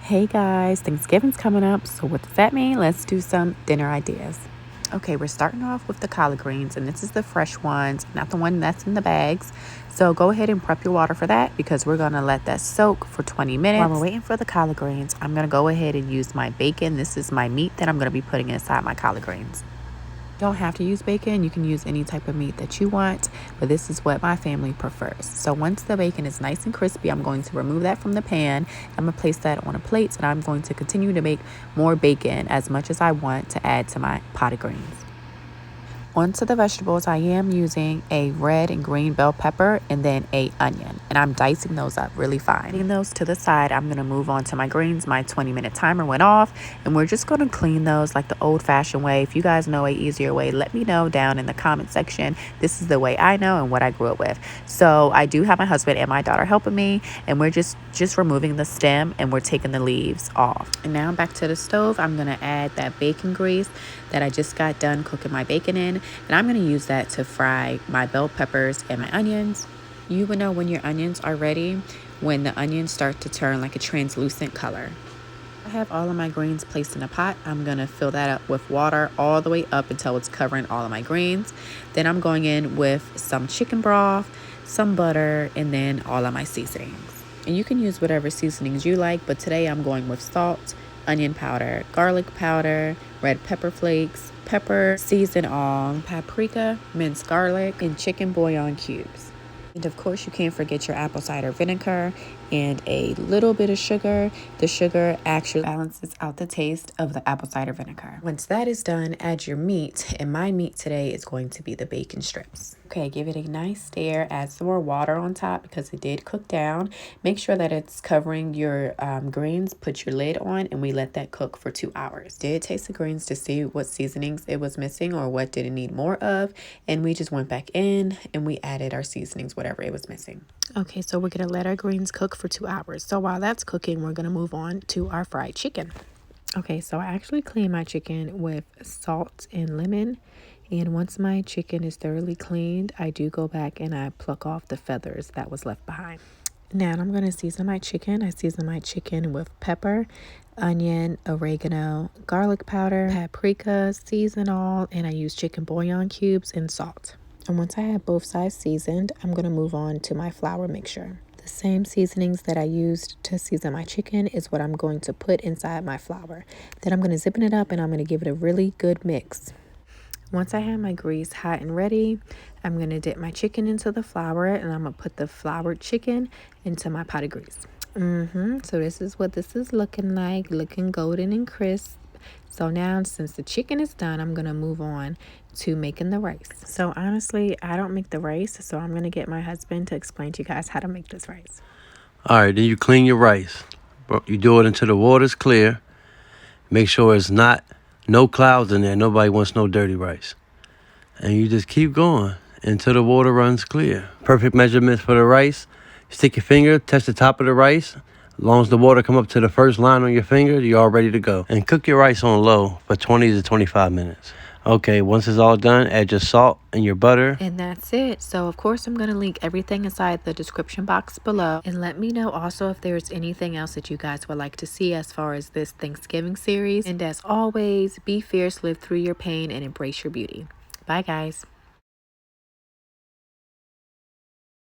Hey guys, Thanksgiving's coming up, so what does that mean? Let's do some dinner ideas. Okay, we're starting off with the collard greens, and this is the fresh ones, not the one that's in the bags. So go ahead and prep your water for that because we're gonna let that soak for 20 minutes. While we're waiting for the collard greens, I'm gonna go ahead and use my bacon. This is my meat that I'm gonna be putting inside my collard greens. Don't have to use bacon. You can use any type of meat that you want, but this is what my family prefers. So once the bacon is nice and crispy, I'm going to remove that from the pan. I'm going to place that on a plate, and I'm going to continue to make more bacon as much as I want to add to my pot of greens. Onto the vegetables, I am using a red and green bell pepper and then a onion, and I'm dicing those up really fine. Putting those to the side, I'm going to move on to my greens. My 20-minute timer went off, and we're just going to clean those like the old-fashioned way. If you guys know a easier way, let me know down in the comment section. This is the way I know and what I grew up with. So I do have my husband and my daughter helping me, and we're just removing the stem, and we're taking the leaves off. And now back to the stove, I'm going to add that bacon grease that I just got done cooking my bacon in, and I'm going to use that to fry my bell peppers and my onions. You will know when your onions are ready when the onions start to turn like a translucent color. I have all of my greens placed in a pot. I'm going to fill that up with water all the way up until it's covering all of my greens. Then I'm going in with some chicken broth, some butter, and then all of my seasonings. And you can use whatever seasonings you like, but today I'm going with salt, onion powder, garlic powder, red pepper flakes, pepper, seasoned all, paprika, minced garlic, and chicken bouillon cubes. And of course, you can't forget your apple cider vinegar and a little bit of sugar. The sugar actually balances out the taste of the apple cider vinegar. Once that is done, add your meat, and my meat today is going to be the bacon strips. Okay, give it a nice stir, add some more water on top because it did cook down. Make sure that it's covering your greens, put your lid on, and we let that cook for 2 hours. Did taste the greens to see what seasonings it was missing or what did it need more of, and we just went back in and we added our seasonings, whatever it was missing. Okay, so we're going to let our greens cook for 2 hours. So while that's cooking, we're going to move on to our fried chicken. Okay, so I actually clean my chicken with salt and lemon. And once my chicken is thoroughly cleaned, I do go back and I pluck off the feathers that was left behind. Now I'm going to season my chicken. I season my chicken with pepper, onion, oregano, garlic powder, paprika, season all, and I use chicken bouillon cubes and salt. And once I have both sides seasoned, I'm going to move on to my flour mixture. The same seasonings that I used to season my chicken is what I'm going to put inside my flour. Then I'm going to zip it up and I'm going to give it a really good mix. Once I have my grease hot and ready, I'm going to dip my chicken into the flour and I'm going to put the floured chicken into my pot of grease. So this is what this is looking like, looking golden and crisp. So now since the chicken is done, I'm going to move on to making the rice. So honestly, I don't make the rice, so I'm going to get my husband to explain to you guys how to make this rice. All right, then you clean your rice. You do it until the water's clear. Make sure it's no clouds in there. Nobody wants no dirty rice. And you just keep going until the water runs clear. Perfect measurements for the rice. Stick your finger, touch the top of the rice. As long as the water come up to the first line on your finger, you're all ready to go. And cook your rice on low for 20 to 25 minutes. Okay, once it's all done, add your salt and your butter. And that's it. So, of course, I'm going to link everything inside the description box below. And let me know also if there's anything else that you guys would like to see as far as this Thanksgiving series. And as always, be fierce, live through your pain, and embrace your beauty. Bye, guys.